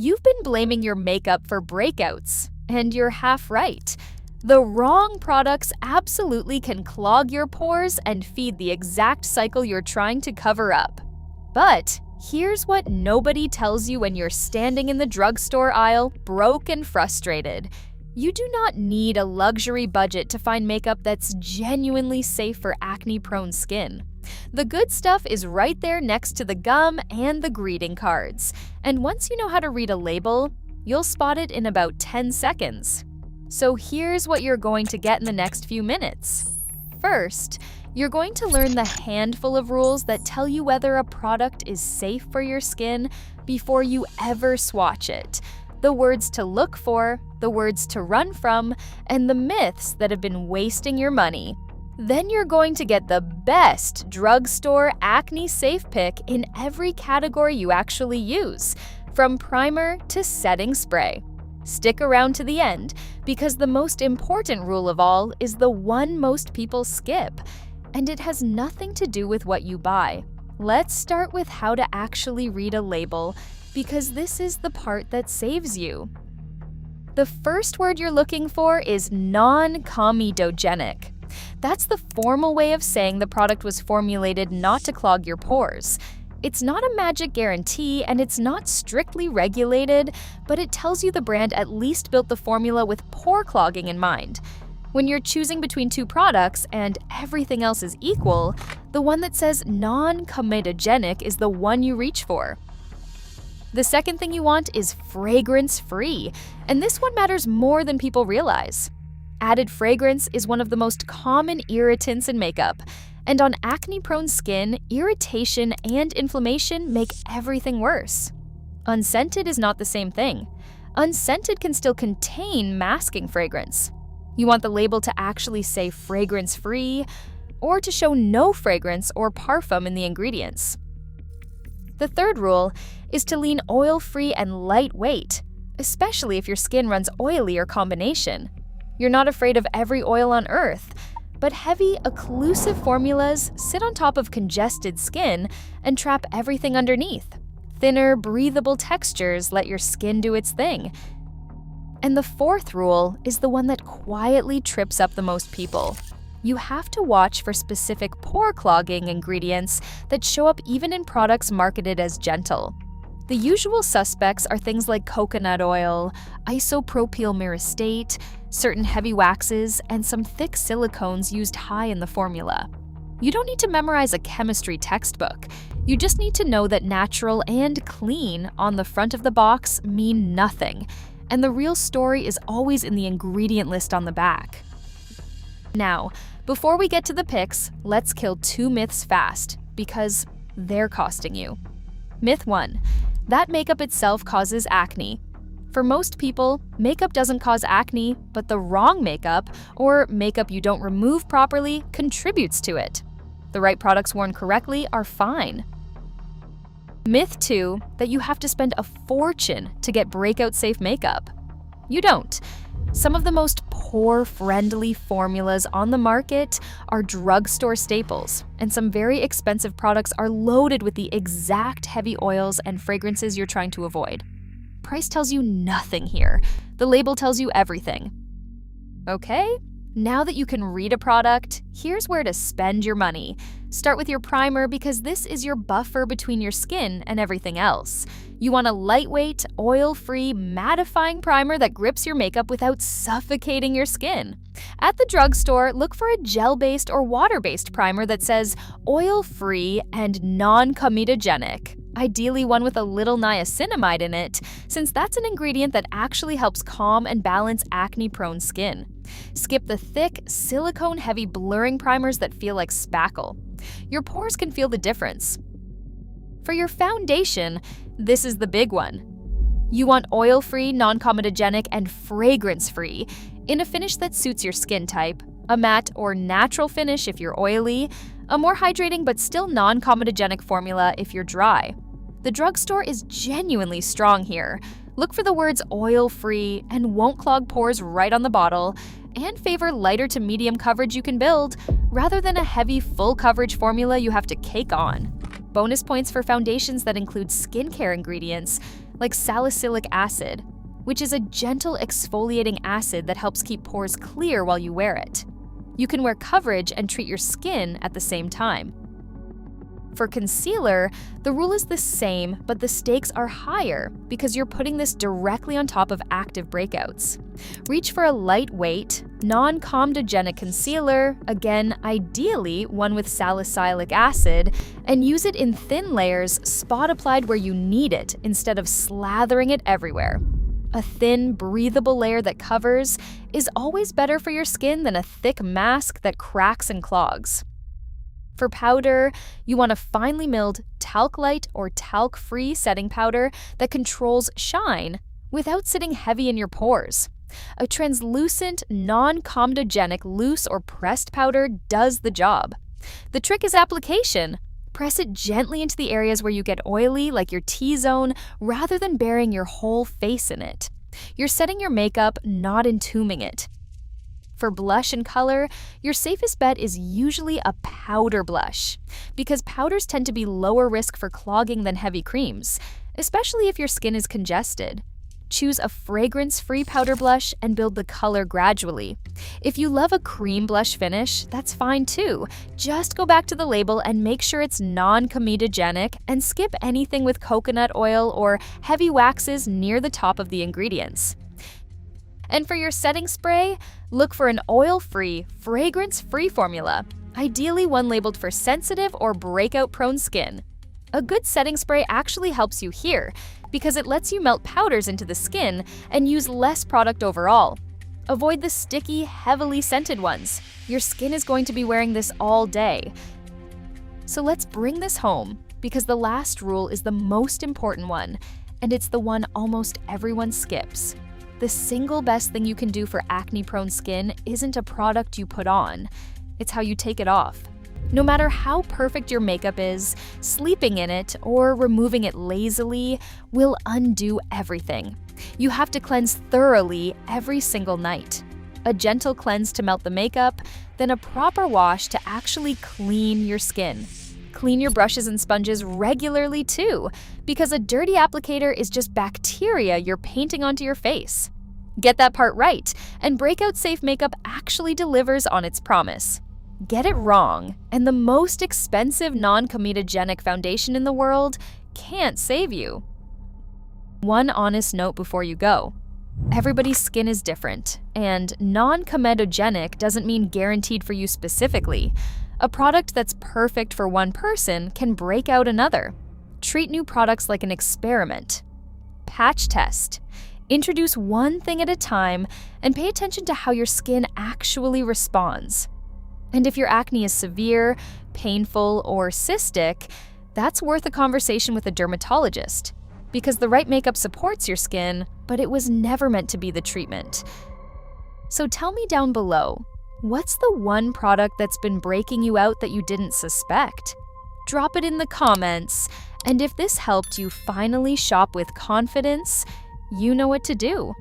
You've been blaming your makeup for breakouts, and you're half right. The wrong products absolutely can clog your pores and feed the exact cycle you're trying to cover up. But here's what nobody tells you when you're standing in the drugstore aisle, broke and frustrated. You do not need a luxury budget to find makeup that's genuinely safe for acne-prone skin. The good stuff is right there next to the gum and the greeting cards. And once you know how to read a label, you'll spot it in about 10 seconds. So here's what you're going to get in the next few minutes. First, you're going to learn the handful of rules that tell you whether a product is safe for your skin before you ever swatch it. The words to look for, the words to run from, and the myths that have been wasting your money. Then you're going to get the best drugstore acne safe pick in every category you actually use, from primer to setting spray. Stick around to the end, because the most important rule of all is the one most people skip, and it has nothing to do with what you buy. Let's start with how to actually read a label, because this is the part that saves you. The first word you're looking for is non-comedogenic. That's the formal way of saying the product was formulated not to clog your pores. It's not a magic guarantee and it's not strictly regulated, but it tells you the brand at least built the formula with pore clogging in mind. When you're choosing between two products and everything else is equal, the one that says non-comedogenic is the one you reach for. The second thing you want is fragrance-free, and this one matters more than people realize. Added fragrance is one of the most common irritants in makeup, and on acne-prone skin, irritation and inflammation make everything worse. Unscented is not the same thing. Unscented can still contain masking fragrance. You want the label to actually say fragrance-free, or to show no fragrance or parfum in the ingredients. The third rule is to lean oil-free and lightweight, especially if your skin runs oily or combination. You're not afraid of every oil on earth, but heavy, occlusive formulas sit on top of congested skin and trap everything underneath. Thinner, breathable textures let your skin do its thing. And the fourth rule is the one that quietly trips up the most people. You have to watch for specific pore clogging ingredients that show up even in products marketed as gentle. The usual suspects are things like coconut oil, isopropyl myristate, certain heavy waxes, and some thick silicones used high in the formula. You don't need to memorize a chemistry textbook. You just need to know that natural and clean on the front of the box mean nothing, and the real story is always in the ingredient list on the back. Now, before we get to the picks, let's kill two myths fast, because they're costing you. Myth 1. That makeup itself causes acne. For most people, makeup doesn't cause acne, but the wrong makeup, or makeup you don't remove properly, contributes to it. The right products worn correctly are fine. Myth 2, that you have to spend a fortune to get breakout-safe makeup. You don't. Some of the most pore-friendly formulas on the market are drugstore staples, and some very expensive products are loaded with the exact heavy oils and fragrances you're trying to avoid. Price tells you nothing here. The label tells you everything. Okay? Now that you can read a product, here's where to spend your money. Start with your primer because this is your buffer between your skin and everything else. You want a lightweight, oil-free, mattifying primer that grips your makeup without suffocating your skin. At the drugstore, look for a gel-based or water-based primer that says oil-free and non-comedogenic. Ideally one with a little niacinamide in it, since that's an ingredient that actually helps calm and balance acne-prone skin. Skip the thick, silicone-heavy blurring primers that feel like spackle. Your pores can feel the difference. For your foundation, this is the big one. You want oil-free, non-comedogenic, and fragrance-free, in a finish that suits your skin type, a matte or natural finish if you're oily, a more hydrating but still non-comedogenic formula if you're dry. The drugstore is genuinely strong here. Look for the words oil-free and won't clog pores right on the bottle, and favor lighter to medium coverage you can build, rather than a heavy full coverage formula you have to cake on. Bonus points for foundations that include skincare ingredients. like salicylic acid, which is a gentle exfoliating acid that helps keep pores clear while you wear it. You can wear coverage and treat your skin at the same time. For concealer, the rule is the same, but the stakes are higher because you're putting this directly on top of active breakouts. Reach for a lightweight, non-comedogenic concealer, again, ideally one with salicylic acid, and use it in thin layers, spot applied where you need it instead of slathering it everywhere. A thin, breathable layer that covers is always better for your skin than a thick mask that cracks and clogs. For powder, you want a finely milled talc-light or talc-free setting powder that controls shine without sitting heavy in your pores. A translucent, non-comedogenic loose or pressed powder does the job. The trick is application. Press it gently into the areas where you get oily, like your T-zone, rather than burying your whole face in it. You're setting your makeup, not entombing it. For blush and color, your safest bet is usually a powder blush, because powders tend to be lower risk for clogging than heavy creams, especially if your skin is congested. Choose a fragrance-free powder blush and build the color gradually. If you love a cream blush finish, that's fine too. Just go back to the label and make sure it's non-comedogenic and skip anything with coconut oil or heavy waxes near the top of the ingredients. And for your setting spray, look for an oil-free, fragrance-free formula, ideally one labeled for sensitive or breakout-prone skin. A good setting spray actually helps you here because it lets you melt powders into the skin and use less product overall. Avoid the sticky, heavily scented ones. Your skin is going to be wearing this all day. So let's bring this home because the last rule is the most important one, and it's the one almost everyone skips. The single best thing you can do for acne-prone skin isn't a product you put on, it's how you take it off. No matter how perfect your makeup is, sleeping in it or removing it lazily will undo everything. You have to cleanse thoroughly every single night. A gentle cleanse to melt the makeup, then a proper wash to actually clean your skin. Clean your brushes and sponges regularly too, because a dirty applicator is just bacteria you're painting onto your face. Get that part right, and breakout-safe makeup actually delivers on its promise. Get it wrong, and the most expensive non-comedogenic foundation in the world can't save you. One honest note before you go. Everybody's skin is different, and non-comedogenic doesn't mean guaranteed for you specifically. A product that's perfect for one person can break out another. Treat new products like an experiment. Patch test. Introduce one thing at a time and pay attention to how your skin actually responds. And if your acne is severe, painful, or cystic, that's worth a conversation with a dermatologist, because the right makeup supports your skin, but it was never meant to be the treatment. So tell me down below, what's the one product that's been breaking you out that you didn't suspect? Drop it in the comments, and if this helped you finally shop with confidence, you know what to do.